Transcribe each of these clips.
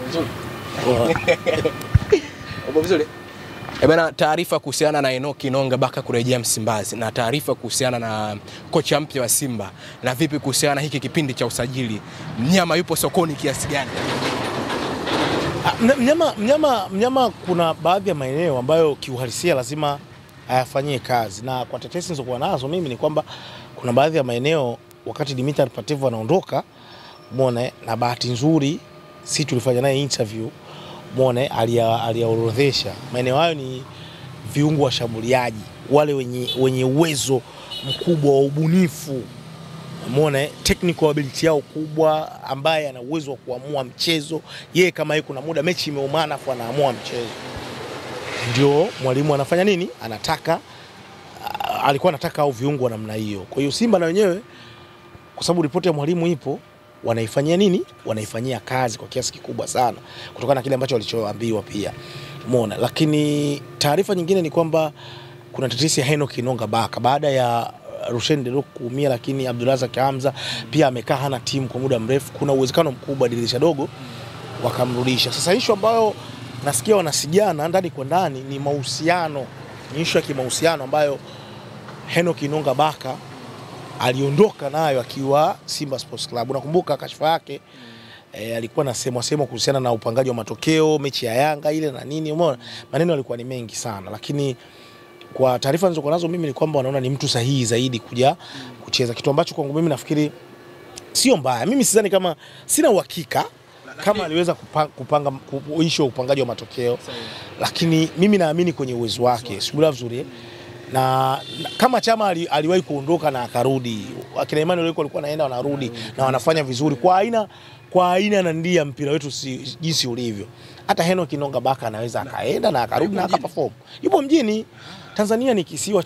Nzuri. Upo vizuri? Bwana, taarifa kuhusiana na Enock Inonga Baka kurejea Msimbazi na taarifa kuhusiana na kocha mpya wa Simba na vipi kuhusiana na hiki kipindi cha usajili, mnyama yupo sokoni kiasi gani? Mnyama kuna baadhi ya maeneo ambayo kiuhalisia lazima ayafanyie kazi, na kwa tetesi nilizokuwa nazo mimi ni kwamba kuna baadhi ya maeneo wakati Dimitar Pantev anaondoka, umeona, na bahati nzuri sisi tulifanya naye interview, umeona, aliyaorodhesha maeneo hayo ni viungo washambuliaji wale wenye uwezo mkubwa wa ubunifu, umeona, technical ability yao kubwa, ambaye ana uwezo wa kuamua mchezo yeye kama yeye kuna muda mechi imeumana afu anaamua mchezo. Ndio mwalimu anafanya nini? Alikuwa anataka au viungo wa namna hiyo. Kwa hiyo Simba na wenyewe, kwa sababu ripoti ya mwalimu ipo, wanaifanyia nini? Wanaifanyia kazi kwa kiasi kikubwa sana kutokana na kile ambacho walichoambiwa pia. Umeona? Lakini taarifa nyingine ni kwamba kuna tetesi ya Enock Inonga Baka baada ya Rushen De Reuck kuumia, lakini Abdulrazak Hamza pia amekaa hana timu kwa muda mrefu. Kuna uwezekano mkubwa dirisha dogo wakamrudisha. Sasa issue ambayo nasikia wanasigana ndani kwa ndani ni mahusiano, ni issue ya kimahusiano ambayo Enock Inonga Baka aliondoka nayo akiwa Simba Sports Club. Unakumbuka kashfa yake alikuwa na sema kuhusiana na upangaji wa matokeo mechi ya Yanga ile na nini, umeona maneno yalikuwa ni mengi sana, lakini kwa taarifa nilizokuwa nazo mimi ni kwamba wanaona ni mtu sahihi zaidi kuja kucheza, kitu ambacho kwangu mimi nafikiri sio mbaya. Mimi sidhani, kama sina uhakika kama aliweza kupanga issue ya upangaji wa matokeo, lakini mimi naamini kwenye uwezo wake, sibula vizuri. Na kama Chama aliwahi kuondoka na akarudi, akina Emmanuel walikuwa naenda wanarudi na wanafanya vizuri kwa aina na ndia mpira wetu jinsi ulivyo. Hata Enock Inonga Baka anaweza akaenda na akarudi na akaperform. Yupo mjini. Tanzania ni kisiwa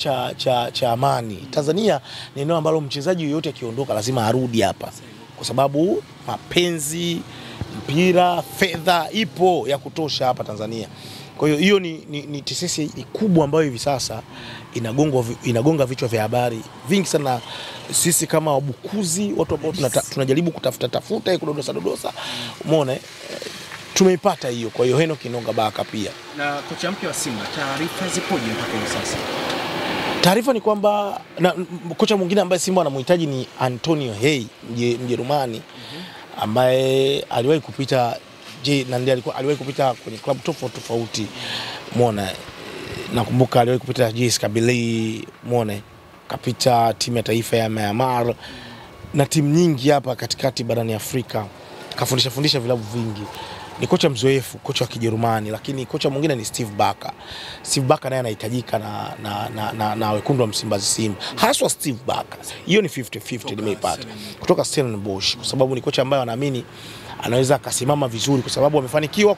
cha amani. Tanzania ni eneo ambalo mchezaji yoyote akiondoka lazima arudi hapa, kwa sababu mapenzi, mpira, fedha ipo ya kutosha hapa Tanzania. Kwa hiyo ni tesesi kubwa ambayo hivi sasa inagonga vichwa vya habari vingi sana. Sisi kama wabukuzi, watu ambao tunajaribu kutafuta kudodosa, umeona, tumeipata hiyo. Kwa hiyo Enock Inonga Baka pia. Na kocha mpya wa Simba, taarifa zipoje mpaka hivi sasa? Taarifa ni kwamba kocha mwingine ambaye Simba anamhitaji ni Antonio Hey, Mjerumani, ambaye aliwahi kupita aliwahi kupita kwenye klabu tofauti, umeona. Nakumbuka aliwahi kupita JS Kabylie, umeona, kapita timu ya taifa ya Myanmar na timu nyingi hapa katikati barani Afrika, kafundisha vilabu vingi. Ni kocha mzoefu, kocha wa Kijerumani. Lakini kocha mwingine ni Steve Barker. Steve Barker naye anahitajika na wekundu wa Msimbazi Simba. Haswa Steve Barker. Hiyo ni 50-50 nimeipata kutoka Stellenbosch, kwa sababu ni kocha ambaye anaamini anaweza akasimama vizuri, kwa sababu amefanikiwa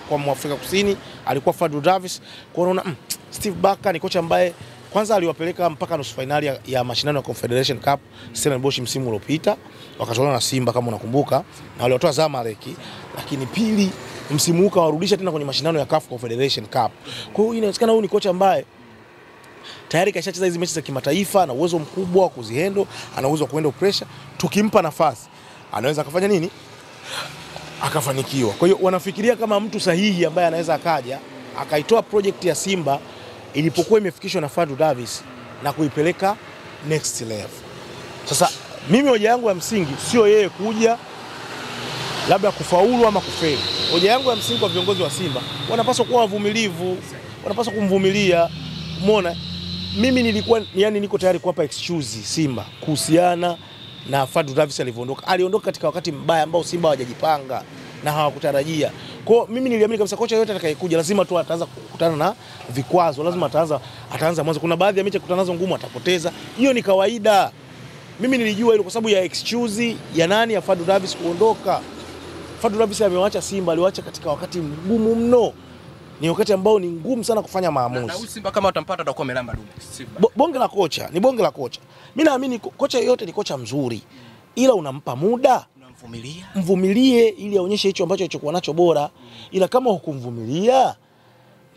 kwa Mwafrika Kusini, alikuwa Fadlu Davis. Kwa unaona Steve Barker ni kocha ambaye kwanza aliwapeleka mpaka nusu finali ya mashindano ya Confederation Cup Stellenbosch msimu uliopita, wakatolewa na Simba kama unakumbuka, na waliwatoa Zamalek. Lakini pili, msimu huu kawarudisha tena kwenye mashindano ya CAF Confederation Cup. Kwa hiyo inawezekana huyu ni kocha ambaye tayari kashacheza hizo mechi za kimataifa, ana uwezo mkubwa wa kuzihendo, ana uwezo wa kuenda pressure. Tukimpa nafasi anaweza akafanya nini? Akafanikiwa. Kwa hiyo wanafikiria kama mtu sahihi ambaye anaweza akaja akaitoa project ya Simba ilipokuwa imefikishwa na Fadlu Davis na kuipeleka next level. Sasa mimi hoja yangu ya msingi sio yeye kuja labda kufaulu ama kufeli. Hoja yangu ya msingi kwa viongozi wa Simba, wanapaswa kuwa wavumilivu, wanapaswa kumvumilia. Umeona, mimi niko tayari kuwapa excuse Simba kuhusiana na Fadlu Davis alivyoondoka. Aliondoka katika wakati mbaya ambao Simba hawajajipanga na hawakutarajia. Kwa mimi niliamini kabisa kocha yote atakayekuja lazima tu ataanza kukutana na vikwazo, lazima ataanza mwanzo. Kuna baadhi ya mechi kukutana nazo ngumu atapoteza. Hiyo ni kawaida. Mimi nilijua hilo kwa sababu ya excuse ya Fadlu Davis kuondoka. Fadlu Davis amewaacha Simba, aliwaacha katika wakati mgumu mno. Ni wakati ambao ni ngumu sana kufanya maamuzi. Na Simba kama watampata atakuwa amelamba dume. Bonge la kocha, ni bonge la kocha. Mimi naamini kocha yote ni kocha mzuri, ila unampa muda, mvumilie ili aonyeshe hicho ambacho alichokuwa nacho bora. Ila kama hukumvumilia,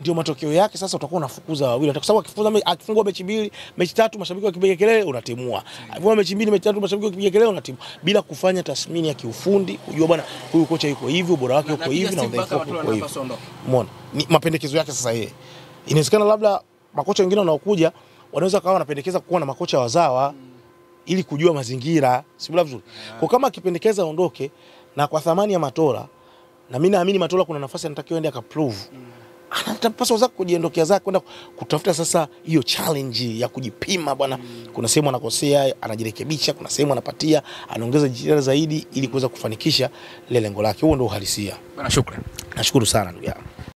ndio matokeo yake. Sasa utakuwa unafukuza wawili, kwa sababu akifungwa mechi 2, mechi 3 mashabiki wakipiga kelele unatimua, akifungwa mechi 2, mechi 3 mashabiki wakipiga kelele unatimua, bila kufanya tathmini ya kiufundi kujua bwana huyu kocha yuko hivi, ubora wake uko hivi na udhaifu wake uko hivi. Umeona ni mapendekezo yake. Sasa yeye inawezekana labda makocha wengine wanaokuja wanaweza kawa wanapendekeza kuwa na makocha wazawa ili kujua mazingira, si bila vizuri. Kwa kama akipendekeza aondoke na kwa thamani ya Matola, na mimi naamini Matola kuna nafasi anatakiwa aende akaprove, anatapaswa zake kujiondokea zake kwenda kutafuta sasa hiyo challenge ya kujipima bwana. Kuna sehemu anakosea anajirekebisha, kuna sehemu anapatia anaongeza jitihada zaidi ili kuweza kufanikisha ile lengo lake. Huo ndio uhalisia. Bwana, shukrani. Nashukuru sana ndugu yangu.